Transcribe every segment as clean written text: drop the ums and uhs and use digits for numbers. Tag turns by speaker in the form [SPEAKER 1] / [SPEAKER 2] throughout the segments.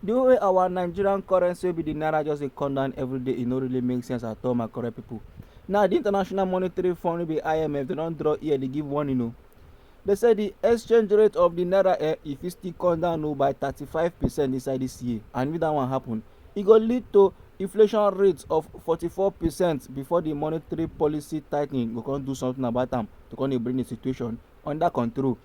[SPEAKER 1] The way our Nigerian currency be the naira just dey come down every day, e no really make sense at all, my correct people. Now the international monetary fund wey be IMF, they don draw ear, dey give warning o. They say the exchange rate of the naira e fit still come down by 35% inside this year, and if that one happen, e go lead to inflation rate of 44% before the monetary policy tightening go come do something about am to come dey bring the situation under control.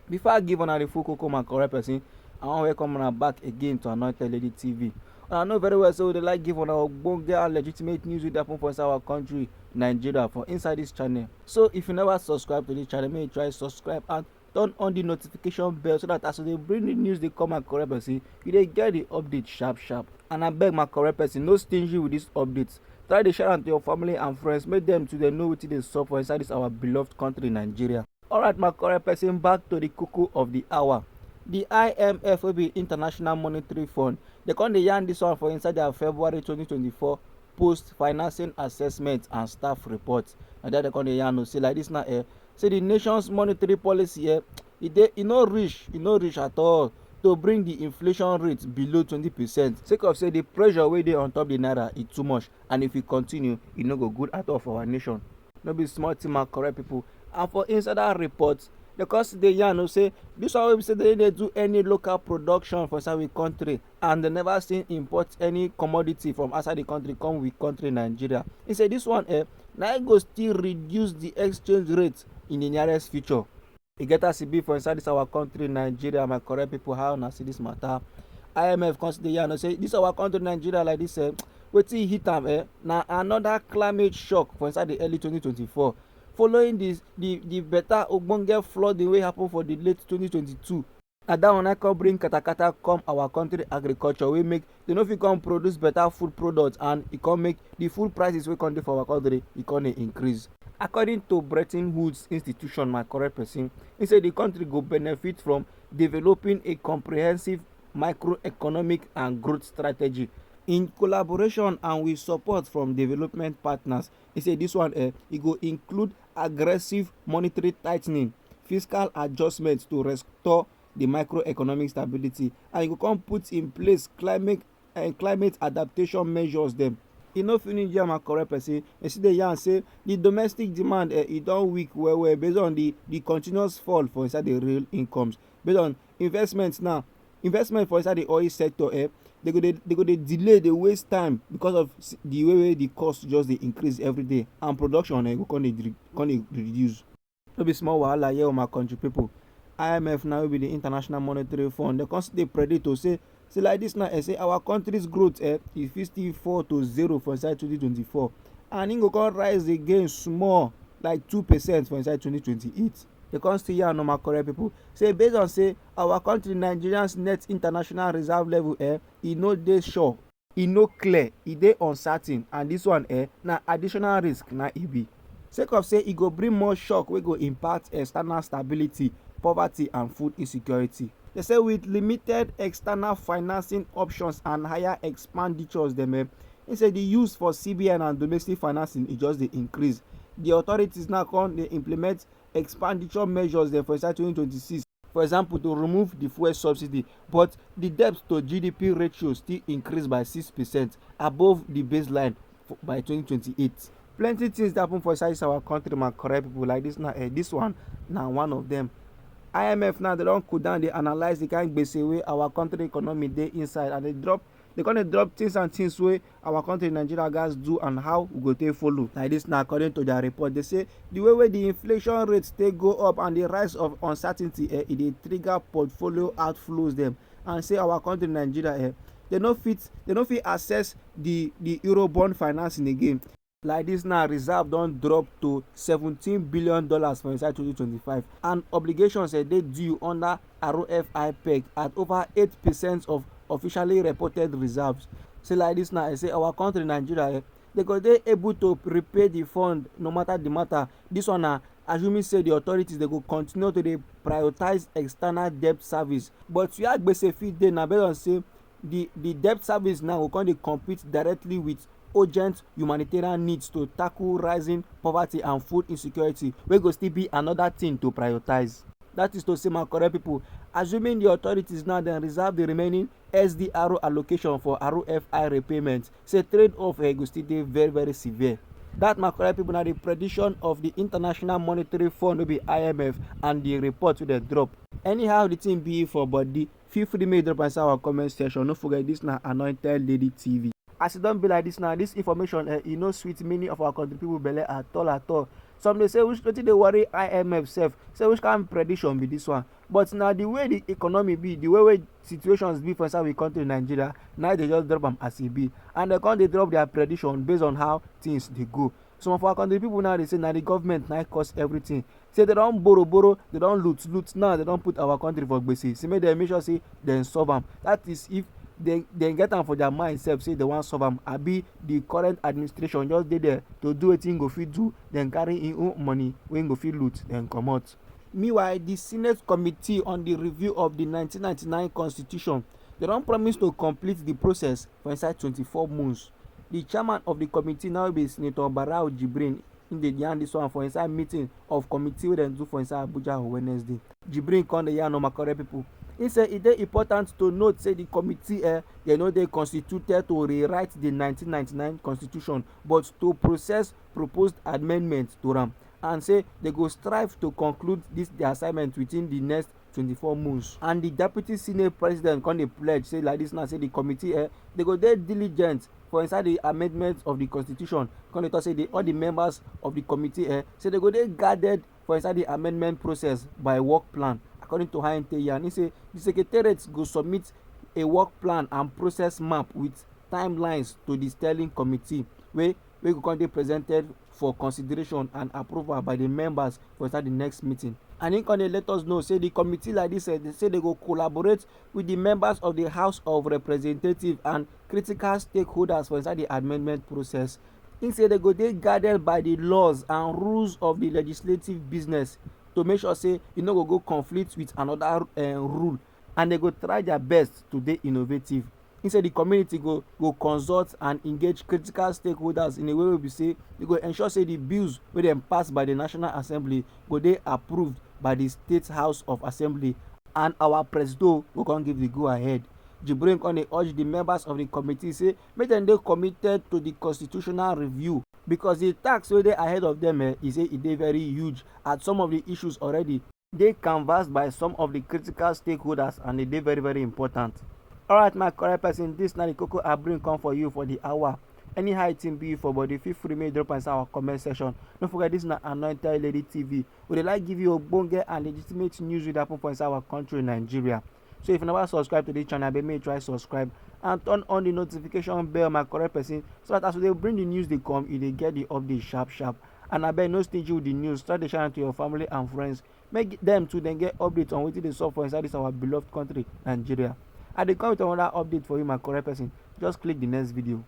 [SPEAKER 1] Before I give una the full koko, my correct person, I wan welcome una back again to Anointed Lady TV. I know very well, so they like give una ogbonge and legitimate news wey dey happen for inside our country Nigeria for inside this channel. So if you never subscribe to this channel, make you try subscribe and turn on the notification bell so that as they bring the news dey come, my correct person, you dey get the update sharp sharp. And I beg my correct person, no stingy with this updates. Try to share am to your family and friends, make them to dey know wetin dey sup for inside this our beloved country Nigeria. Alright, my correct person, back to the koko of the hour. The IMF wey be International Monetary Fund, they come dey yarn this one for inside their February 2024 post financing assessment and staff report. And then they come dey yarn say like this now, say the nation's monetary policy e no reach at all to bring the inflation rate below 20%, sake of say the pressure wey dey on top the naira e too much, and if e continue, e no go good at all for our nation. No be small thing, my correct people. And for inside that report, the cost dey yarn say this one wey be say they dey do any local production for inside we country, and they never still import any commodity from outside the country come with country Nigeria. He say this one na go still reduce the exchange rate in the nearest future. E get as e be for inside this our country Nigeria, my correct people. How una see this matter? IMF consider yarn say this our country Nigeria like this wetin hit am na another climate shock for inside the early 2024. Following the better ogbonge flooding wey happen for the late 2022, and that one come bring katakata come our country agriculture, wey make they no fit come produce better food products, and e come make the food prices wey come dey for our country e come dey increase. According to Bretton Woods institution, my correct person, he say the country go benefit from developing a comprehensive microeconomic and growth strategy in collaboration and with support from development partners. He say this one e go include aggressive monetary tightening, fiscal adjustments to restore the microeconomic stability, and e go come put in place climate adaptation measures dem. E no finish here, my correct person. You see the yarn say the domestic demand e don weak well well based on the continuous fall for inside the real incomes. Based on investment for inside the oil sector, they go dey delay, dey waste time because of the way the cost just dey increase every day, and production go come dey reduce. No be small wahala here, my country people. IMF now wey be the International Monetary Fund, they constantly predict to say like this now, say our country's growth e fit still fall to 0 for inside 2024, and e go come rise again small like 2% for inside 2028. They come still yarn, my correct people, say based on say our country Nigeria's net international reserve level e no dey sure, e no clear, e dey uncertain, and this one na additional risk na e be, sake of say e go bring more shock wey go impact external stability, poverty and food insecurity. They say with limited external financing options and higher expenditures dem, e say the use for CBN and domestic financing e just dey increase. The authorities now come dey implement expenditure measures dem for inside 2026, for example to remove the fuel subsidy, but the debt to GDP ratio still increase by 6% above the baseline by 2028. Plenty things dey happen for inside our country, my correct people, like this now. This one na one of them. IMF now, they don cool down, dey analyze the kind gbese wey our country economy dey inside, and they come dey drop things wey our country Nigeria gats do and how we go take follow. Like this now, according to their report, they say the way the inflation rate take go up and the rise of uncertainty e dey trigger portfolio outflows dem, and say our country Nigeria they no fit access the Eurobond financing again. Like this now, reserve don drop to $17 billion for inside 2025, and obligations dey due under ROFI peg at over 8% of officially reported reserves. Say like this now, I say our country Nigeria they go dey able to repay the fund no matter the matter. This one na assuming say the authorities they go continue to dey prioritize external debt service, but where gbese fit dey na based on say the debt service now go come dey compete directly with urgent humanitarian needs to tackle rising poverty and food insecurity, wey go still be another thing to prioritize. That is to say, my correct people, assuming the authorities now then reserve the remaining SDR allocation for ROFI repayment. Say trade-off go still dey very very severe. That my correct people, na the prediction of the International Monetary Fund, wey be IMF, and the report wey dem drop. Anyhow the thing be for body, feel free make drop inside our comment section. No forget, this na Anointed Lady TV. As e don be like this now, this information e no sweet many of our country people belle at all. Some dey say wetin dey worry IMF sef, say which kind prediction be this one. But na the way the economy be, the way situations be for inside we country Nigeria, na dey just drop am as e be, and dem come dey drop their prediction based on how things dey go. Some of our country people now dey say na the government na cause everything. Say they don borrow, they don loot, now they don put our country for gbese. Say make dem make sure say dem solve am. That is if dem get am for their mind sef say they wan solve am, abi the current administration just dey there to do wetin im go fit do, then carry im own money wey im go fit loot then comot. Meanwhile, the Senate Committee on the Review of the 1999 Constitution, they don promise to complete the process for inside 24 months. The chairman of the committee now be Senator Barau Jibrin. Im dey yarn this one for inside meeting of committee wey dem do for inside Abuja on Wednesday. Jibrin come dey yarn my correct people. He say e dey important to note say the committee dey no dey constituted to rewrite the 1999 constitution, but to process proposed amendments to am, and say they go strive to conclude this their assignment within the next 24 months. And the deputy senate president come dey pledge say like this now, say the committee they go dey diligent for inside the amendment of the constitution. Come dey talk say all the members of the committee say they go dey guarded for inside the amendment process by work plan. According to how im take yarn, he say the secretariat go submit a work plan and process map with timelines to the steering committee wey go come dey presented for consideration and approval by the members for inside the next meeting. And im come dey let us know say the committee like this they say they go collaborate with the members of the House of Representatives and critical stakeholders for inside the amendment process. Im say they go dey guided by the laws and rules of the legislative business to make sure say e no go conflict with another rule, and they go try their best to dey innovative. He say the community go consult and engage critical stakeholders in a way wey be say e go ensure say the bills wey dem pass by the National Assembly go dey approved by the State House of Assembly, and our presido go come give the go ahead. Jibrin come dey urge the members of the committee say make dem dey committed to the constitutional review, because the task wey dey ahead of them e say e dey very huge, as some of the issues already dey canvassed by some of the critical stakeholders, and e dey very very important. Alright my correct person, this na the koko I bring come for you for the hour. Anyhow it be for body, feel free make drop inside our comment section. Don't forget, this na Anointed Lady TV. We dey like give you ogbonge and legitimate news wey happen for inside our country Nigeria. So if you never subscribe to this channel, make you try subscribe and turn on the notification bell, my correct person, so that as they bring the news they come, you dey get the update sharp. And abeg no stingy with the news, try to share it to your family and friends, make them too then get updates on wetin dey sup for inside this our beloved country Nigeria. I dey come with another update for you, my correct person. Just click the next video.